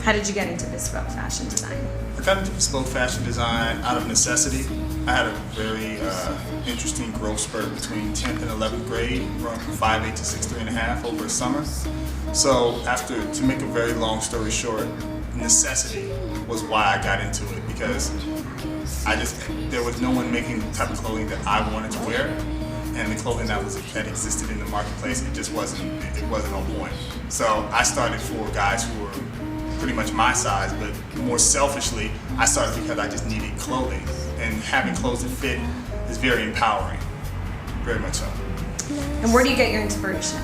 How did you get into bespoke fashion design? I got into bespoke fashion design out of necessity. I had a very interesting growth spurt between 10th and 11th grade, growing from 5'8" to 6'3.5" over a summer. So to make a very long story short, necessity was why I got into it, because there was no one making the type of clothing that I wanted to wear, and the clothing that existed in the marketplace, it wasn't on point. So I started for guys who were pretty much my size, but more selfishly, I started because I just needed clothing, and having clothes that fit is very empowering, very much so. And where do you get your inspiration?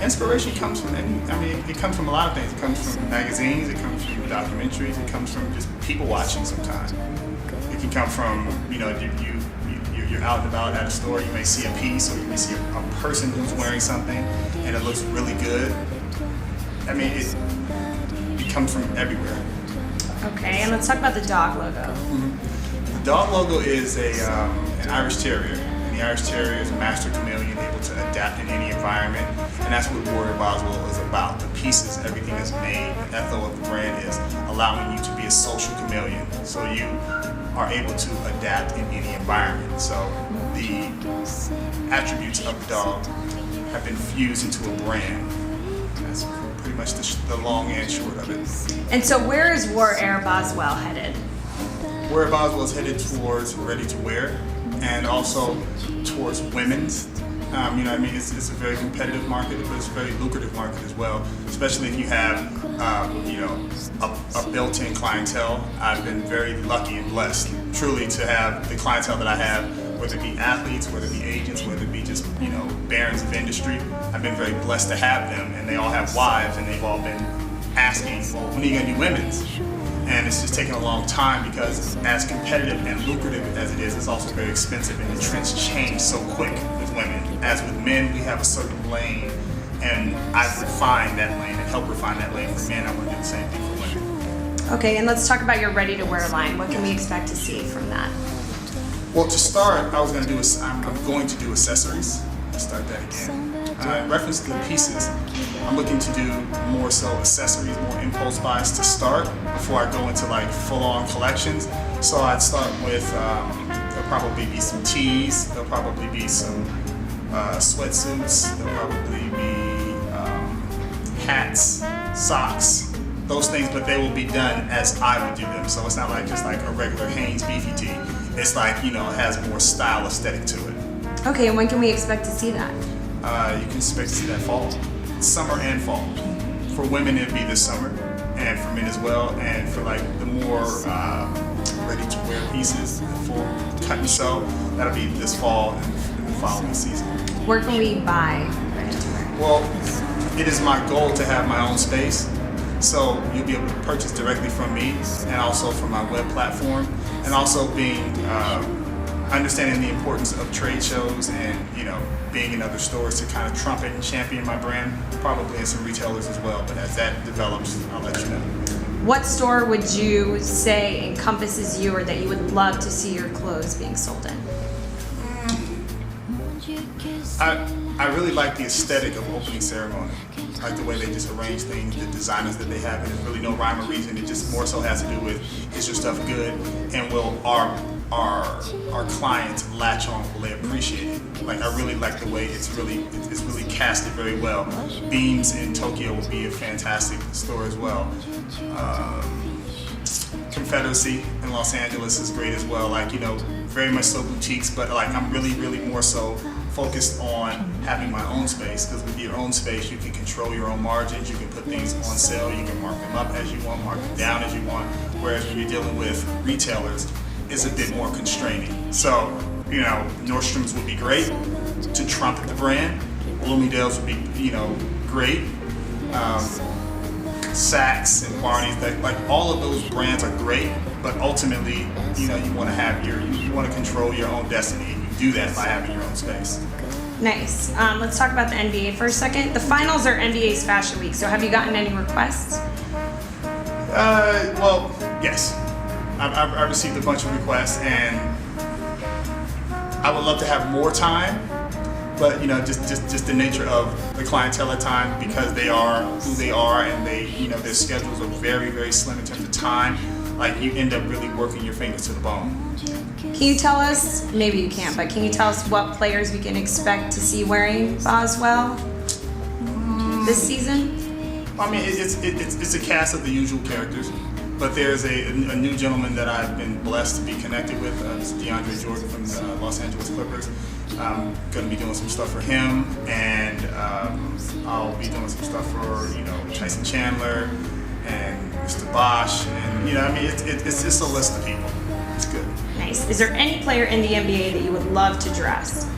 Inspiration comes from it comes from a lot of things. It comes from magazines, it comes from documentaries, it comes from just people watching sometimes. It can come from, you're out and about at a store, you may see a piece, or you may see a person who's wearing something and it looks really good. It comes from everywhere. Okay, and let's talk about the dog logo. Mm-hmm. The dog logo is an Irish Terrier. And the Irish Terrier is a master chameleon, able to adapt in any environment, and that's what Waraire Boswell is about. The pieces, everything is made. The ethos of the brand is allowing you to be a social chameleon, so you are able to adapt in any environment. So the attributes of the dog have been fused into a brand. That's pretty much the long and short of it. And so where is Waraire Boswell headed? Waraire Boswell is headed towards ready-to-wear, and also towards women's. It's a very competitive market, but it's a very lucrative market as well, especially if you have, a built-in clientele. I've been very lucky and blessed, truly, to have the clientele that I have, whether it be athletes, whether it be agents, whether it be just, barons of industry. I've been very blessed to have them, and they all have wives, and they've all been asking, well, when are you gonna do women's? And it's just taken a long time, because as competitive and lucrative as it is, it's also very expensive, and the trends change so quick with women. As with men, we have a certain lane, and I've refined that lane and helped refine that lane for men. I want to do the same thing for women. Okay, and let's talk about your ready-to-wear line. What can we expect to see from that? Well, to start, I'm going to do accessories. Let's start that again. In reference to the pieces, I'm looking to do more so accessories, more impulse buys to start before I go into like full-on collections. So I'd start with, there'll probably be some tees, there'll probably be some sweatsuits, there'll probably be hats, socks, those things, but they will be done as I would do them. So it's not like just like a regular Hanes beefy tee. It's like, it has more style aesthetic to it. Okay, and when can we expect to see that? You can expect to see that fall, summer and fall. For women, it'd be this summer, and for men as well. And for like the more ready-to-wear pieces, the full cut and sew, that'll be this fall and the following season. Where can we buy ready-to-wear? Well, it is my goal to have my own space, so you'll be able to purchase directly from me, and also from my web platform, and also understanding the importance of trade shows and being in other stores to kind of trumpet and champion my brand, probably in some retailers as well. But as that develops, I'll let you know. What store would you say encompasses you, or that you would love to see your clothes being sold in? I really like the aesthetic of opening ceremony. I like the way they just arrange things, the designers that they have, and there's really no rhyme or reason. It just more so has to do with, is your stuff good, and will our clients latch on, will they appreciate it? Like, I really like the way it's really casted very well. Beams in Tokyo would be a fantastic store as well. Confederacy in Los Angeles is great as well. Like, very much so boutiques, but like I'm really more so focused on having my own space, because with your own space you can control your own margins, you can put things on sale, you can mark them up as you want, mark them down as you want, whereas when you're dealing with retailers, it's a bit more constraining. So, Nordstrom's would be great to trumpet the brand, Bloomingdale's would be, great, Saks and Barney's, like all of those brands are great, but ultimately, you want to you want to control your own destiny, and you do that by having your own space. Nice. Let's talk about the NBA for a second. The finals are NBA's Fashion Week, so have you gotten any requests? Well, yes. I've received a bunch of requests, and I would love to have more time, but you know, just the nature of the clientele at times, because they are who they are, and they, you know, their schedules are very, very slim in terms of time. Like, you end up really working your fingers to the bone. Can you tell us, maybe you can't, but can you tell us what players we can expect to see wearing Boswell this season? I mean, it's a cast of the usual characters, but there's a new gentleman that I've been blessed to be connected with. It's DeAndre Jordan from the Los Angeles Clippers. I'm going to be doing some stuff for him, and I'll be doing some stuff for, you know, Tyson Chandler and Mr. Bosch, and, you know, I mean, it's just a list of people. It's good. Nice. Is there any player in the NBA that you would love to dress?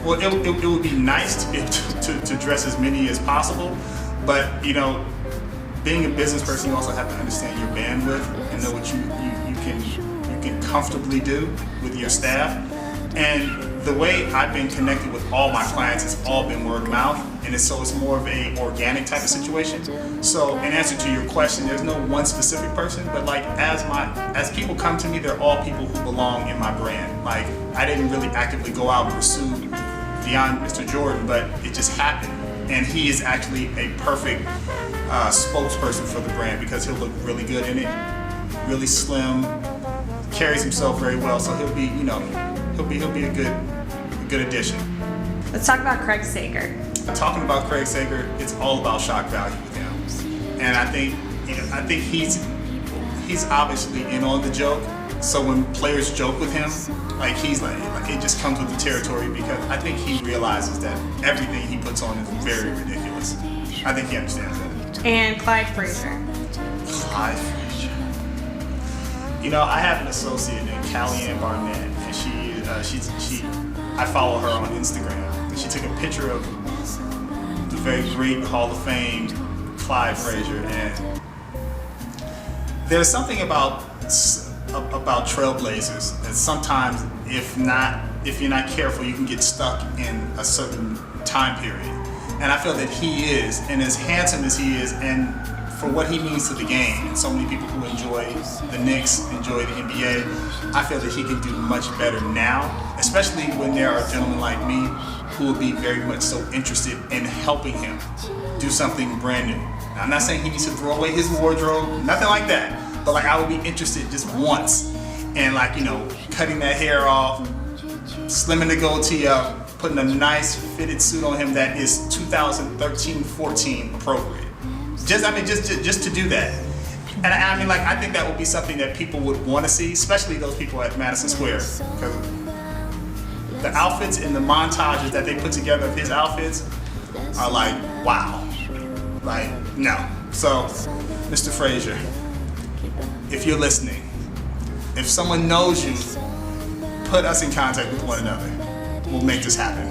Well, it would be nice to be able to dress as many as possible, but, you know, being a business person, you also have to understand your bandwidth and know what you can comfortably do with your staff. And the way I've been connected with all my clients, it's all been word of mouth, and it's more of a organic type of situation. So in answer to your question, there's no one specific person, but like as people come to me, they're all people who belong in my brand. Like, I didn't really actively go out and pursue beyond Mr. Jordan, but it just happened, and he is actually a perfect spokesperson for the brand, because he'll look really good in it, really slim, carries himself very well, so he'll be, you know, he'll be a good addition. Let's talk about Craig Sager. Talking about Craig Sager, it's all about shock value with him, and I think he's obviously in on the joke. So when players joke with him, like, he's like it just comes with the territory, because I think he realizes that everything he puts on is very ridiculous. I think he understands that. And Clyde Frazier. Clyde Frazier. You know, I have an associate named Kellyanne Barnett, and I follow her on Instagram, and she took a picture of the very great Hall of Fame Clyde Frazier, and there's something about trailblazers that sometimes, if you're not careful, you can get stuck in a certain time period. And I feel that he is, and as handsome as he is, and for what he means to the game, and so many people who enjoy the Knicks, enjoy the NBA, I feel that he can do much better now, especially when there are gentlemen like me who will be very much so interested in helping him do something brand new. Now, I'm not saying he needs to throw away his wardrobe, nothing like that, but like, I would be interested just once in, like, you know, cutting that hair off, slimming the goatee up, putting a nice fitted suit on him that is 2013-14 appropriate. Just to do that. And I mean, like, I think that would be something that people would want to see, especially those people at Madison Square, because the outfits and the montages that they put together of his outfits are like, wow. Like, no. So, Mr. Frazier, if you're listening, if someone knows you, put us in contact with one another. We'll make this happen.